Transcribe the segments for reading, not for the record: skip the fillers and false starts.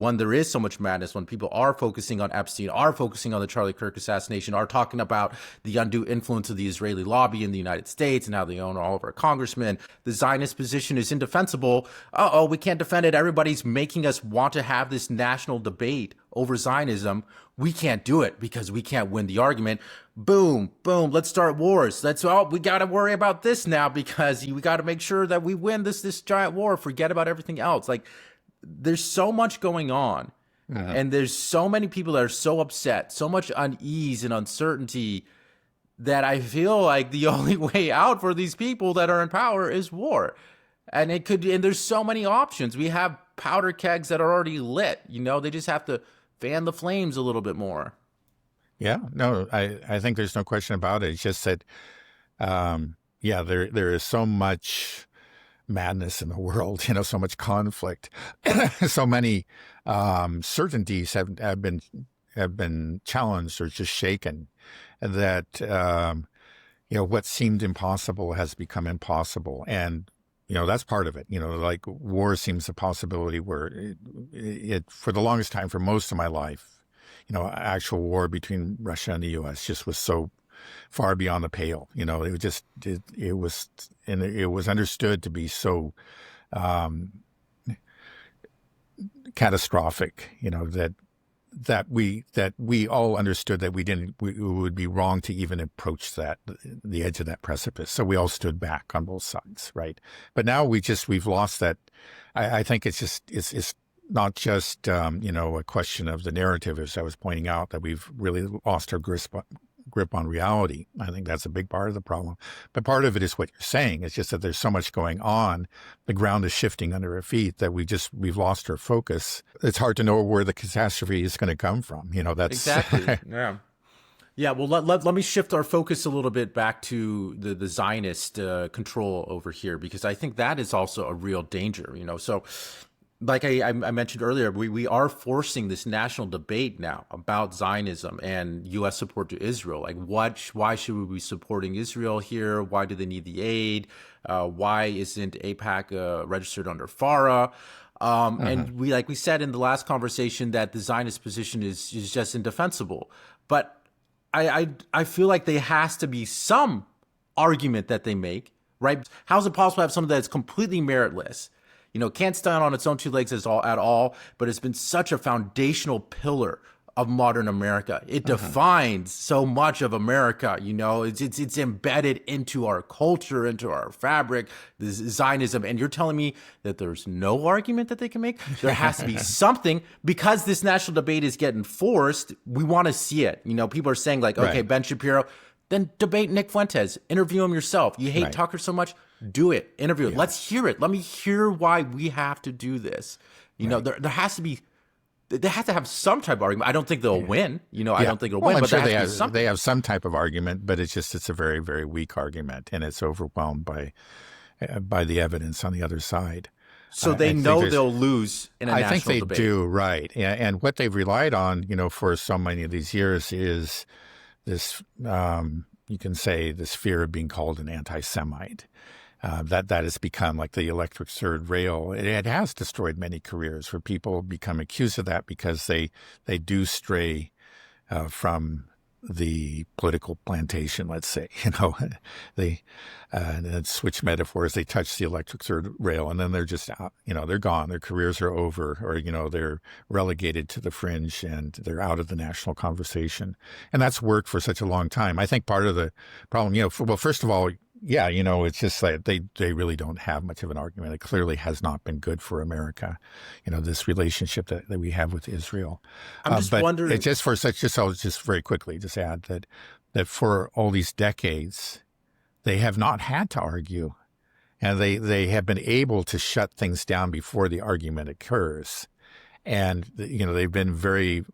when there is so much madness, when people are focusing on Epstein, are focusing on the Charlie Kirk assassination, are talking about the undue influence of the Israeli lobby in the United States and how they own all of our congressmen, the Zionist position is indefensible. Uh-oh, we can't defend it. Everybody's making us want to have this national debate over Zionism. We can't do it because we can't win the argument. Boom, boom, let's start wars. We got to worry about this now because we got to make sure that we win this giant war. Forget about everything else. Like, there's so much going on, and there's so many people that are so upset, so much unease and uncertainty, that I feel like the only way out for these people that are in power is war. And there's so many options. We have powder kegs that are already lit. They just have to fan the flames a little bit more. Yeah, no, I think there's no question about it. It's just that, there is so much madness in the world, so much conflict, so many certainties have been challenged or just shaken, that what seemed impossible has become impossible, and that's part of it. Like war seems a possibility where it for the longest time, for most of my life, actual war between Russia and the U.S. just was so far beyond the pale. It was understood to be so catastrophic. That we all understood that we would be wrong to even approach the edge of that precipice. So we all stood back on both sides, right? But now we've lost that. I think it's not just a question of the narrative, as I was pointing out, that we've really lost our grip on reality. I think that's a big part of the problem. But part of it is what you're saying. It's just that there's so much going on. The ground is shifting under our feet that we've lost our focus. It's hard to know where the catastrophe is going to come from. That's exactly. Yeah. Yeah. Well, let me shift our focus a little bit back to the Zionist control over here, because I think that is also a real danger. So, like I mentioned earlier, we are forcing this national debate now about Zionism and U.S. support to Israel. Like, why should we be supporting Israel here? Why do they need the aid? Why isn't AIPAC registered under FARA? And we said in the last conversation that the Zionist position is just indefensible. But I feel like there has to be some argument that they make, right? How is it possible to have something that's completely meritless? Can't stand on its own two legs at all, but it's been such a foundational pillar of modern America. It defines so much of America. It's embedded into our culture, into our fabric, this Zionism. And you're telling me that there's no argument that they can make? There has to be something, because this national debate is getting forced. We want to see it. People are saying like, okay, right. Ben Shapiro, then debate Nick Fuentes, interview him yourself. You hate Tucker so much, do it, interview it. Let's hear it. Let me hear why we have to do this. There has to be, they have to have some type of argument. I don't think they'll win. I don't think it'll win, I'm but sure they have some type of argument, but it's a very, very weak argument, and it's overwhelmed by the evidence on the other side. So they know they'll lose in a national debate. I think they do, right. And what they've relied on, for so many of these years is this, you can say, this fear of being called an anti-Semite. That has become like the electric third rail. It has destroyed many careers where people become accused of that because they do stray from the political plantation, let's say. They switch metaphors. They touch the electric third rail, and then they're just out. They're gone. Their careers are over, or they're relegated to the fringe, and they're out of the national conversation. And that's worked for such a long time. I think part of the problem, first of all, it's just like they really don't have much of an argument. It clearly has not been good for America, this relationship that we have with Israel. I'm just wondering. I'll just very quickly just add that for all these decades, they have not had to argue, and they have been able to shut things down before the argument occurs. And, they've been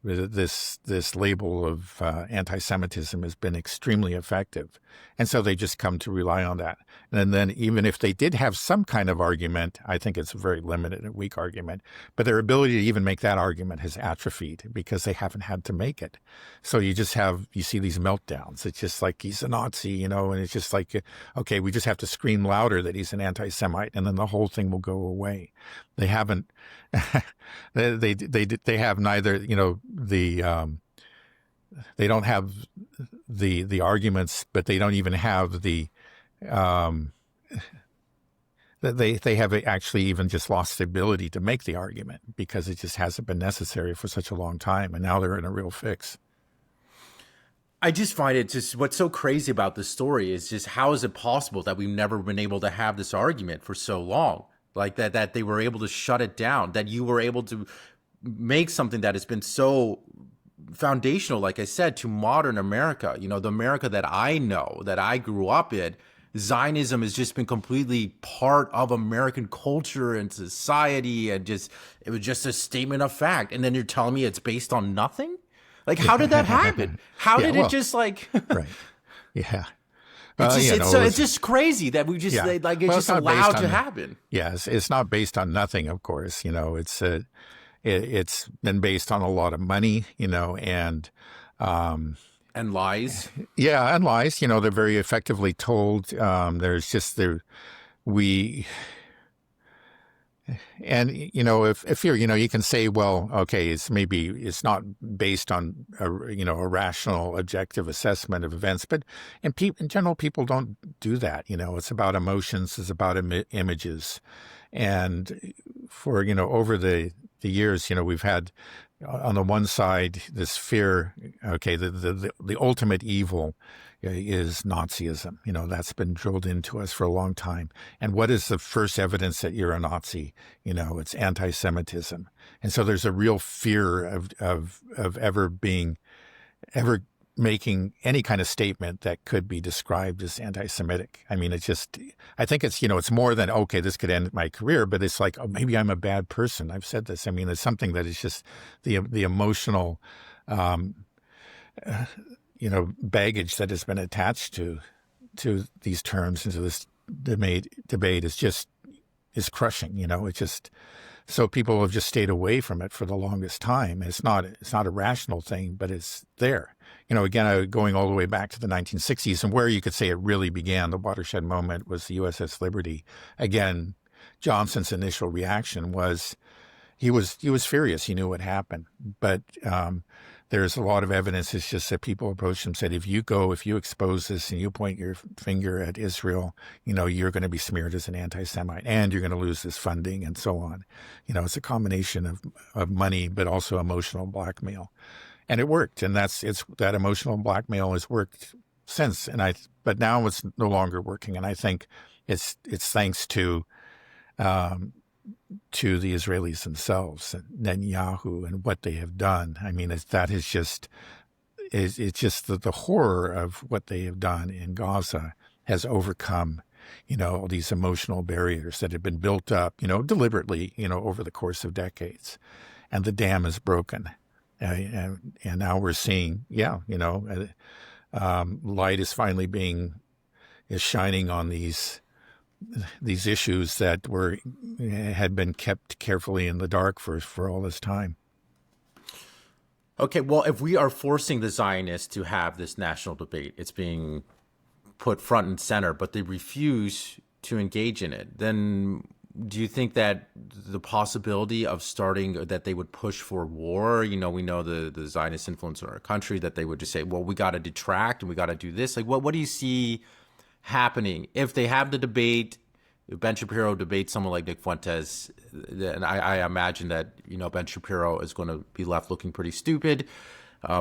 this label of anti-Semitism has been extremely effective. And so they just come to rely on that. And then even if they did have some kind of argument, I think it's a very limited and weak argument. But their ability to even make that argument has atrophied because they haven't had to make it. So you see these meltdowns. It's just like he's a Nazi, and it's just like, okay, we just have to scream louder that he's an anti-Semite, and then the whole thing will go away. They haven't they have neither, they don't have the arguments, but they don't even have the um, they have actually even just lost the ability to make the argument because it just hasn't been necessary for such a long time, and now they're in a real fix. I just find it just what's so crazy about this story is just how is it possible that we've never been able to have this argument for so long? Like that they were able to shut it down, that you were able to make something that has been so foundational, like I said, to modern America. The America that I know, that I grew up in, Zionism has just been completely part of American culture and society, and it was just a statement of fact. And then you're telling me it's based on nothing? Like, how did that happen? How did it just like... Right. Yeah. It's just crazy that we just it's just allowed to happen. Yes, it's not based on nothing, of course. It's been based on a lot of money, and lies. Yeah, and lies. They're very effectively told. If you're, you can say, well, okay, it's not based on a rational, objective assessment of events, but in general, people don't do that. It's about emotions, it's about images, and for over the years, we've had on the one side this fear. Okay, the ultimate evil is Nazism. That's been drilled into us for a long time. And what is the first evidence that you're a Nazi? It's anti-Semitism. And so there's a real fear of ever making any kind of statement that could be described as anti-Semitic. I mean, I think it's, it's more than, okay, this could end my career, but it's like, oh, maybe I'm a bad person. I've said this. I mean, it's something that is just the emotional, baggage that has been attached to these terms and to this debate is crushing. It's just, so people have just stayed away from it for the longest time. It's not a rational thing, but it's there. Again, going all the way back to the 1960s, and where you could say it really began, the watershed moment, was the USS Liberty. Again, Johnson's initial reaction was he was furious. He knew what happened, but there's a lot of evidence. It's just that people approached him and said, if you expose this and you point your finger at Israel, you're going to be smeared as an anti-Semite and you're going to lose this funding and so on. It's a combination of money, but also emotional blackmail. And it worked. And that emotional blackmail has worked since. But now it's no longer working. And I think it's thanks to the Israelis themselves, and Netanyahu, and what they have done. I mean, it's just the horror of what they have done in Gaza has overcome, these emotional barriers that have been built up, deliberately, over the course of decades, and the dam is broken. And now we're seeing, light is finally is shining on these issues that had been kept carefully in the dark for all this time. Okay, well, if we are forcing the Zionists to have this national debate, it's being put front and center, but they refuse to engage in it, then do you think that the possibility of that they would push for war, we know the Zionist influence in our country, that they would just say, well, we got to detract and we got to do this. Like, what do you see happening if they have the debate? If Ben Shapiro debates someone like Nick Fuentes, and I imagine that Ben Shapiro is going to be left looking pretty stupid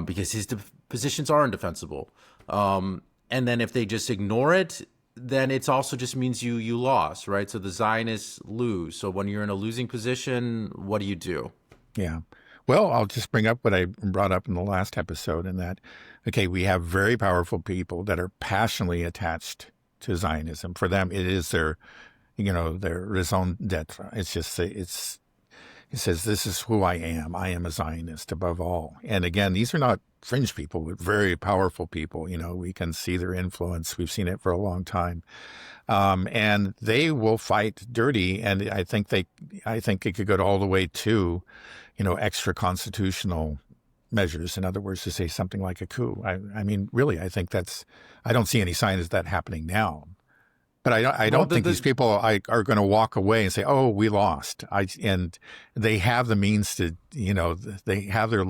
because his positions are indefensible. And then if they just ignore it, then it's also just means you lost, right? So the Zionists lose. So when you're in a losing position, what do you do? Yeah. Well, I'll just bring up what I brought up in the last episode, in that, okay, we have very powerful people that are passionately attached to Zionism. For them, it is their raison d'etre. It's just, it says, this is who I am. I am a Zionist above all. And again, these are not fringe people, but very powerful people. We can see their influence. We've seen it for a long time. And they will fight dirty. And I think it could go all the way to, extra constitutional measures. In other words, to say something like a coup. I mean, really, I think I don't see any signs of that happening now. But I Well, don't think these people are going to walk away and say, "Oh, we lost." And they have the means to, they have their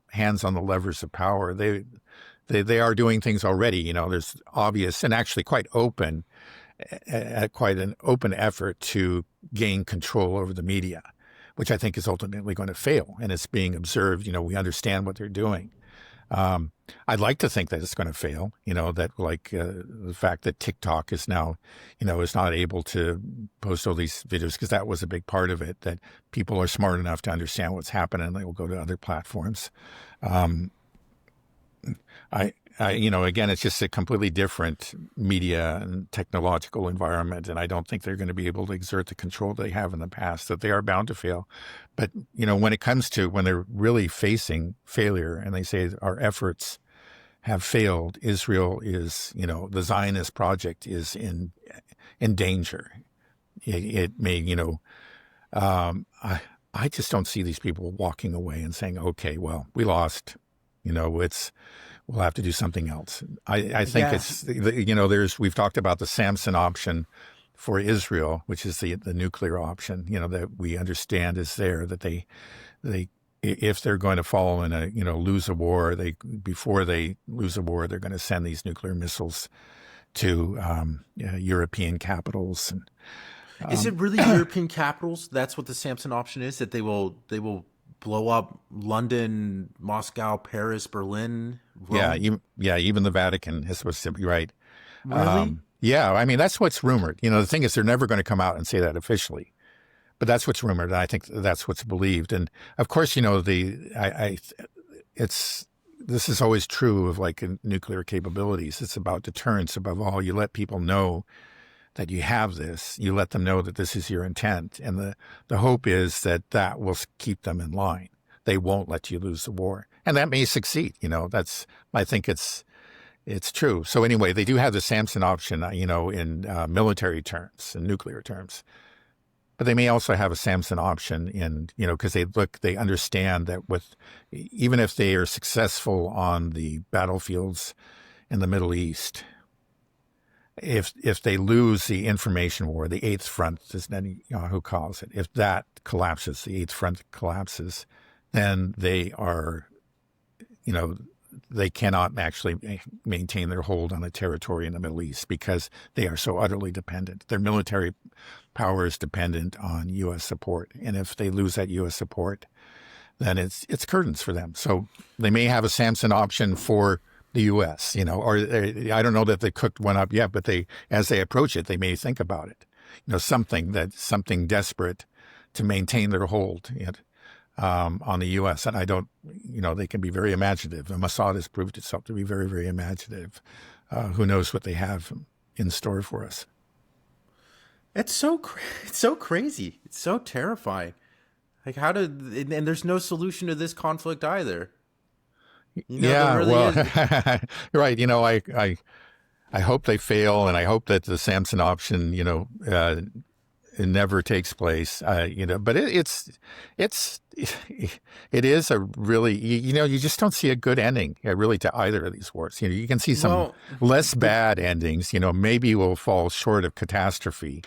hands on the levers of power. They are doing things already. There's obvious and actually quite open, quite an open effort to gain control over the media, which I think is ultimately going to fail. And it's being observed. We understand what they're doing. I'd like to think that it's going to fail, that the fact that TikTok is now, is not able to post all these videos, because that was a big part of it, that people are smart enough to understand what's happening and they will go to other platforms. Again, it's just a completely different media and technological environment. And I don't think they're going to be able to exert the control they have in the past, that they are bound to fail. But, when it comes to when they're really facing failure and they say our efforts have failed, Israel is, the Zionist project is in danger. It may, I just don't see these people walking away and saying, okay, well, we lost, we'll have to do something else. I think we've talked about the Samson option for Israel, which is the nuclear option, that we understand is there, that they if they're going to fall in lose a war, before they lose a war, they're going to send these nuclear missiles to European capitals. And, is it really European capitals? That's what the Samson option is, that they will blow up London, Moscow, Paris, Berlin, Rome? Even the Vatican is supposed to be right. Really? I mean, that's what's rumored. The thing is, they're never going to come out and say that officially, but that's what's rumored, and I think that's what's believed. And of course, this is always true of nuclear capabilities. It's about deterrence above all. You let people know that you have this. You let them know that this is your intent, and the hope is that will keep them in line. They won't let you lose the war, and that may succeed. I think it's true. So anyway, they do have the Samson option, in military terms and nuclear terms, but they may also have a Samson option in, because they understand that even if they are successful on the battlefields in the Middle East, if they lose the information war, the Eighth Front, as Netanyahu calls it, if that collapses, the Eighth Front collapses, then they are, they cannot actually maintain their hold on a territory in the Middle East because they are so utterly dependent. Their military power is dependent on U.S. support. And if they lose that U.S. support, then it's curtains for them. So they may have a Samson option for the U.S., or I don't know that they cooked one up yet, but as they approach it, they may think about it, something desperate to maintain their hold on the U.S. And I don't, they can be very imaginative. And Mossad has proved itself to be very, very imaginative. Who knows what they have in store for us? It's so crazy. It's so terrifying. And there's no solution to this conflict either. Right. I hope they fail, and I hope that the Samson option, it never takes place, but it is a really, you just don't see a good ending really to either of these wars. You can see some less bad endings, maybe will fall short of catastrophe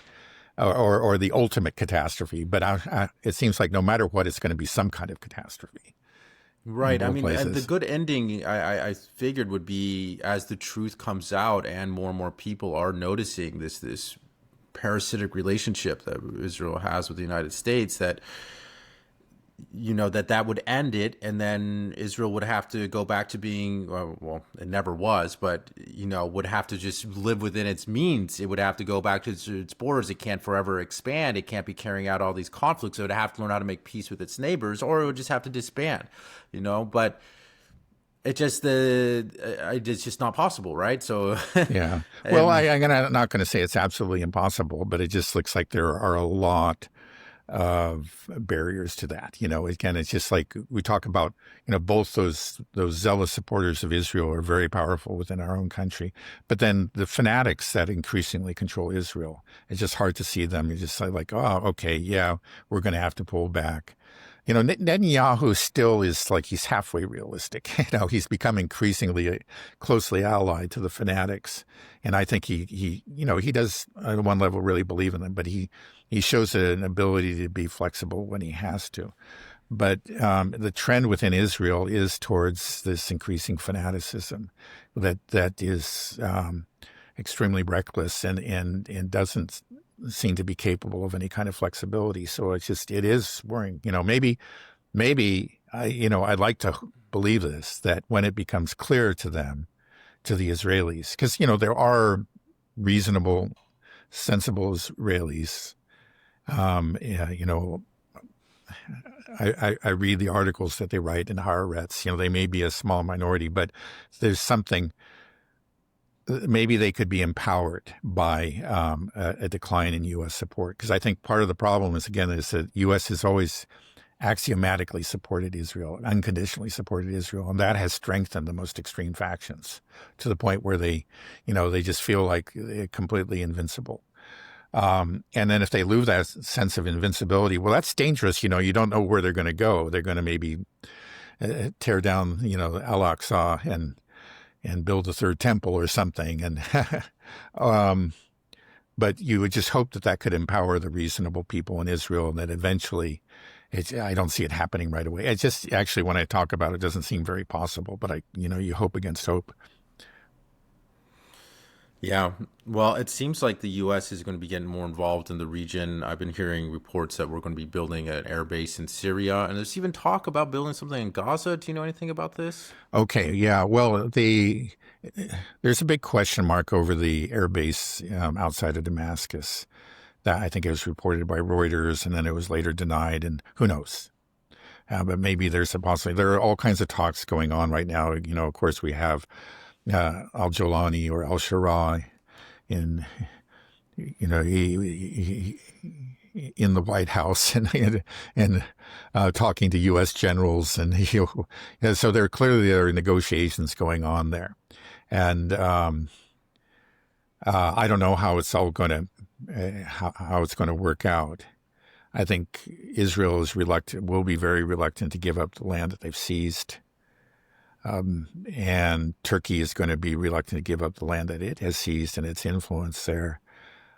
or the ultimate catastrophe, but it seems like no matter what, it's going to be some kind of catastrophe. Right. I mean, the good ending I figured would be as the truth comes out and more people are noticing this parasitic relationship that Israel has with the United States, that that would end it, and then Israel would have to go back to being, well, it never was, but would have to just live within its means. It would have to go back to its borders. It can't forever expand. It can't be carrying out all these conflicts. So it would have to learn how to make peace with its neighbors, or it would just have to disband. But it's just not possible, right? So yeah. Well, I'm not going to say it's absolutely impossible, but it just looks like there are a lot of barriers to that. Again, it's just like we talk about, both those zealous supporters of Israel are very powerful within our own country, but then the fanatics that increasingly control Israel, it's just hard to see them. You just say oh, okay, yeah, we're going to have to pull back. Netanyahu still is like he's halfway realistic. He's become increasingly closely allied to the fanatics, and I think he does on one level really believe in them, but he shows an ability to be flexible when he has to. But the trend within Israel is towards this increasing fanaticism that is extremely reckless and doesn't seem to be capable of any kind of flexibility. So it is worrying. Maybe I'd like to believe this, that when it becomes clear to them, to the Israelis, because there are reasonable, sensible Israelis. I read the articles that they write in Haaretz. They may be a small minority, but there's something. Maybe they could be empowered by a decline in U.S. support, because I think part of the problem is that U.S. has always axiomatically supported Israel, unconditionally supported Israel, and that has strengthened the most extreme factions to the point where they just feel like they're completely invincible. And then if they lose that sense of invincibility, well, that's dangerous. You don't know where they're going to go. They're going to maybe tear down, Al-Aqsa and build a third temple or something. And but you would just hope that could empower the reasonable people in Israel, and that eventually, I don't see it happening right away. It's just actually, when I talk about it, it doesn't seem very possible. But you hope against hope. Yeah, well, it seems like the U.S. is going to be getting more involved in the region. I've been hearing reports that we're going to be building an air base in Syria, and there's even talk about building something in Gaza. Do you know anything about this? Okay, yeah. Well, there's a big question mark over the air base outside of Damascus. That I think it was reported by Reuters, and then it was later denied, and who knows? But maybe there's a possibility. There are all kinds of talks going on right now. Of course, we have al-Jolani or al-Shara in in the White House and talking to U.S. generals, and so there are negotiations going on there, and I don't know how it's all going to how it's going to work out. I think Israel will be very reluctant to give up the land that they've seized. And Turkey is going to be reluctant to give up the land that it has seized and its influence there.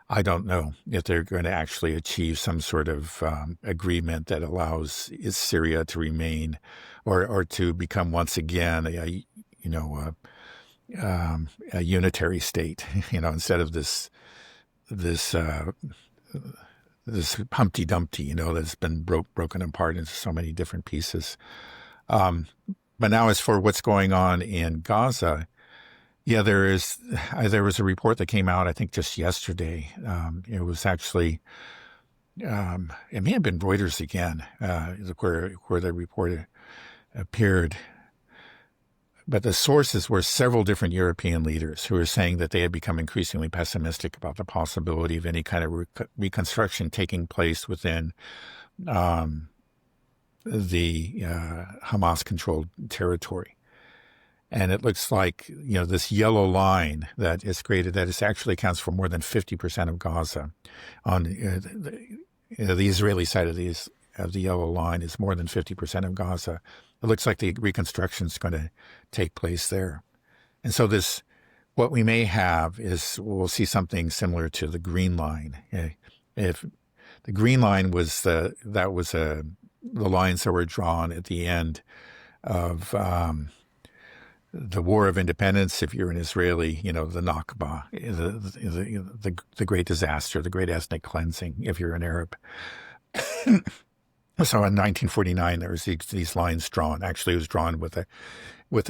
I don't know if they're going to actually achieve some sort of agreement that allows Syria to remain, or to become once again a unitary state. Instead of this Humpty Dumpty, that's been broken apart into so many different pieces. But now, as for what's going on in Gaza, yeah, there was a report that came out, I think, just yesterday. It was actually, it may have been Reuters again, where the report appeared. But the sources were several different European leaders who were saying that they had become increasingly pessimistic about the possibility of any kind of reconstruction taking place within the Hamas-controlled territory. And it looks like, this yellow line that is created, that is actually accounts for more than 50% of Gaza. On the Israeli side of the yellow line is more than 50% of Gaza. It looks like the reconstruction is going to take place there. And so what we may have is, we'll see something similar to the green line. If the green line was the lines that were drawn at the end of the War of Independence, if you're an Israeli, the Nakba, the great disaster, the great ethnic cleansing, if you're an Arab. So in 1949, there was these lines drawn. Actually, it was drawn with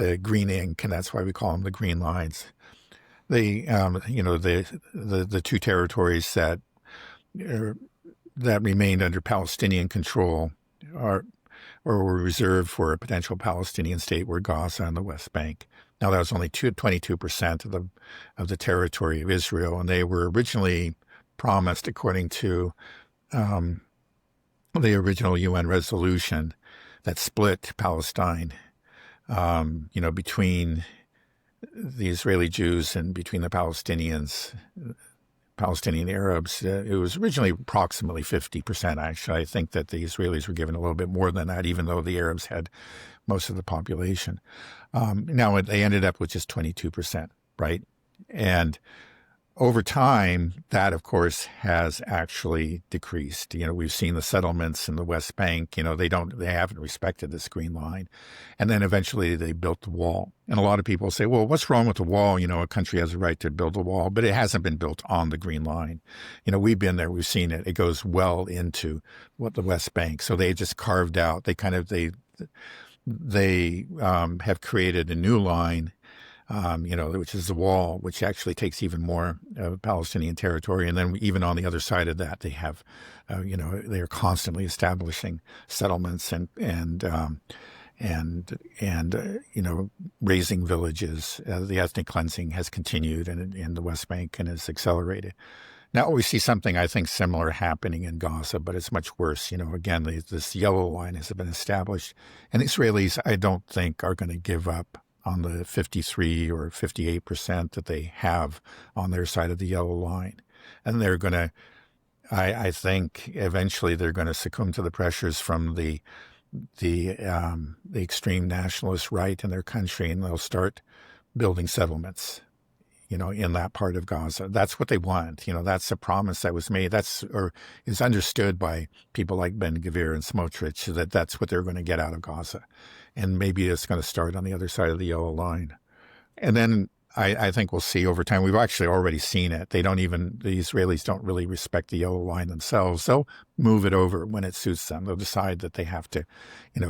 a green ink, and that's why we call them the green lines. The two territories that remained under Palestinian control or were reserved for a potential Palestinian state were Gaza and the West Bank. Now, that was only 22% of the territory of Israel, and they were originally promised, according to the original UN resolution that split Palestine, between the Israeli Jews and between the Palestinians. Palestinian Arabs. It was originally approximately 50%. Actually, I think that the Israelis were given a little bit more than that, even though the Arabs had most of the population. Now they ended up with just 22%, right? And over time, that, of course, has actually decreased. We've seen the settlements in the West Bank. They haven't respected this green line. And then eventually they built the wall. And a lot of people say, well, what's wrong with the wall? A country has a right to build a wall, but it hasn't been built on the green line. We've been there. We've seen it. It goes well into the West Bank. So they just carved out, they have created a new line, which is the wall, which actually takes even more Palestinian territory. And then even on the other side of that, they have, they are constantly establishing settlements and raising villages. The ethnic cleansing has continued in the West Bank and has accelerated. Now we see something, I think, similar happening in Gaza, but it's much worse. Again, this yellow line has been established. And Israelis, I don't think, are going to give up on the 53 or 58% that they have on their side of the yellow line. And they're going to, I think, eventually they're going to succumb to the pressures from the extreme nationalist right in their country, and they'll start building settlements, in that part of Gaza. That's what they want. That's a promise that was made. Is understood by people like Ben-Gvir and Smotrich that that's what they're going to get out of Gaza. And maybe it's going to start on the other side of the yellow line. And then I think we'll see over time. We've actually already seen it. The Israelis don't really respect the yellow line themselves. They'll move it over when it suits them. They'll decide that they have to,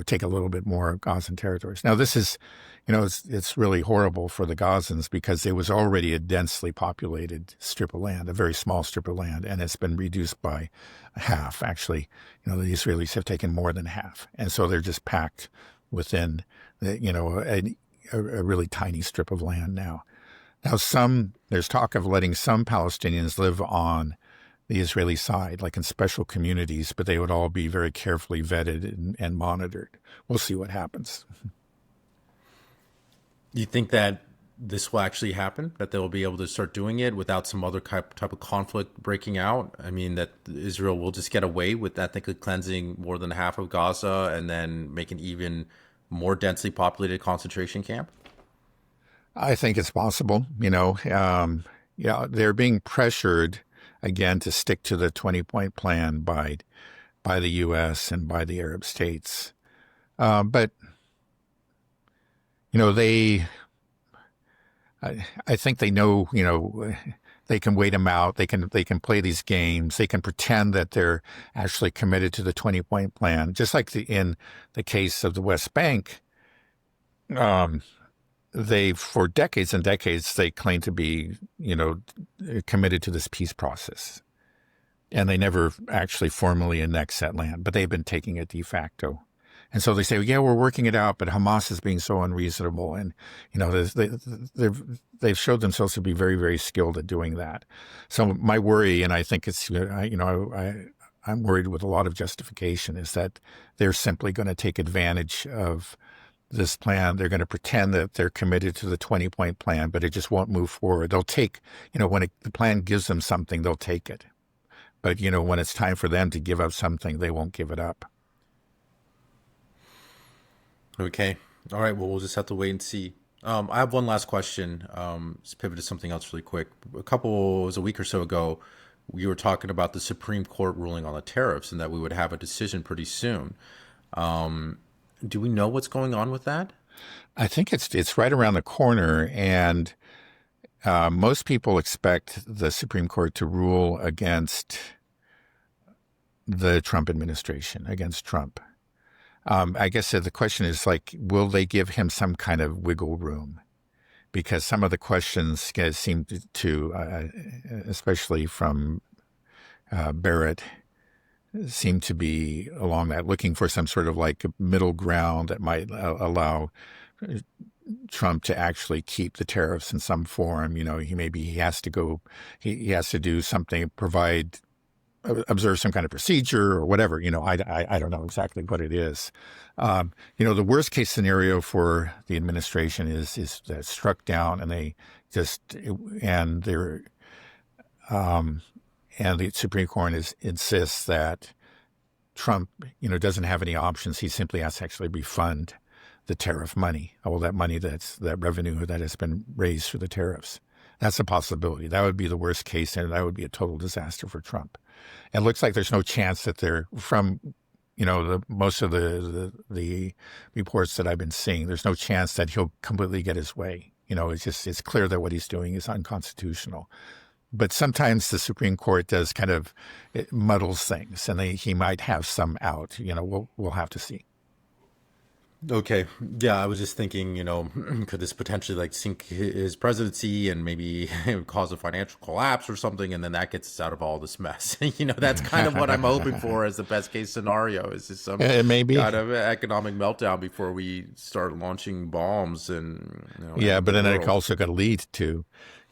take a little bit more Gazan territories. Now, this is, it's really horrible for the Gazans because it was already a densely populated strip of land, a very small strip of land, and it's been reduced by half. Actually, the Israelis have taken more than half. And so they're just packed within, a really tiny strip of land now. Now, there's talk of letting some Palestinians live on the Israeli side, like in special communities, but they would all be very carefully vetted and monitored. We'll see what happens. You think that this will actually happen, that they'll be able to start doing it without some other type of conflict breaking out? I mean, that Israel will just get away with ethnically cleansing more than half of Gaza and then make an even more densely populated concentration camp? I think it's possible. They're being pressured again to stick to the 20-point plan by the U.S. and by the Arab states. But I think they know. They can wait them out. They can play these games. They can pretend that they're actually committed to the 20-point plan, just like in the case of the West Bank. For decades and decades, they claim to be, committed to this peace process. And they never actually formally annexed that land, but they've been taking it de facto. And so they say, yeah, we're working it out, but Hamas is being so unreasonable. And, they've showed themselves to be very, very skilled at doing that. So my worry, and I think it's, I'm worried with a lot of justification, is that they're simply going to take advantage of this plan. They're going to pretend that they're committed to the 20-point plan, but it just won't move forward. They'll take, when the plan gives them something, they'll take it. But, when it's time for them to give up something, they won't give it up. Okay. All right. Well, we'll just have to wait and see. I have one last question. Let's pivot to something else really quick. It was a week or so ago, we were talking about the Supreme Court ruling on the tariffs and that we would have a decision pretty soon. Do we know what's going on with that? I think it's right around the corner, and most people expect the Supreme Court to rule against the Trump administration, against Trump. I guess the question is, will they give him some kind of wiggle room? Because some of the questions seem to especially from Barrett, seem to be along that, looking for some sort of middle ground that might allow Trump to actually keep the tariffs in some form. He has to do something, observe some kind of procedure or whatever. I don't know exactly what it is. The worst case scenario for the administration is that it's struck down and And the Supreme Court insists that Trump, doesn't have any options. He simply has to actually refund the tariff money, all that money that revenue that has been raised for the tariffs. That's a possibility. That would be the worst case, and that would be a total disaster for Trump. It looks like there's no chance that from most of the reports that I've been seeing, there's no chance that he'll completely get his way. It's clear that what he's doing is unconstitutional. But sometimes the Supreme Court does it muddles things, and he might have some out. We'll have to see. Okay. Yeah, I was just thinking, could this potentially sink his presidency and maybe cause a financial collapse or something, and then that gets us out of all this mess. That's kind of what I'm hoping for as the best case scenario, is just some maybe kind of economic meltdown before we start launching bombs and but then it also got to lead to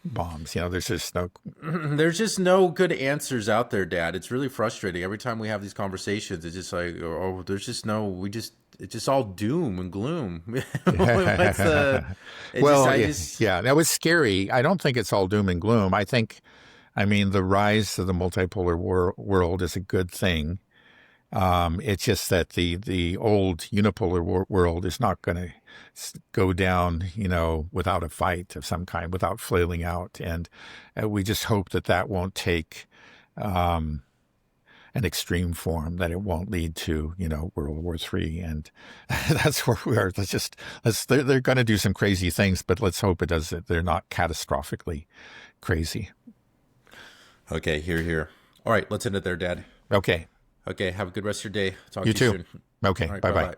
bombs. There's just no good answers out there, Dad. It's really frustrating. Every time we have these conversations, it's just it's just all doom and gloom. What's the? That was scary. I don't think it's all doom and gloom. The rise of the multipolar world is a good thing. It's just that the old unipolar world is not going to go down, without a fight of some kind, without flailing out. And we just hope that won't take an extreme form, that it won't lead to, World War III. And that's where we are. They're going to do some crazy things, but let's hope they're not catastrophically crazy. Okay, here. All right, let's end it there, Dad. Okay. Okay, have a good rest of your day. Talk You to you too. soon. Okay, right, bye-bye.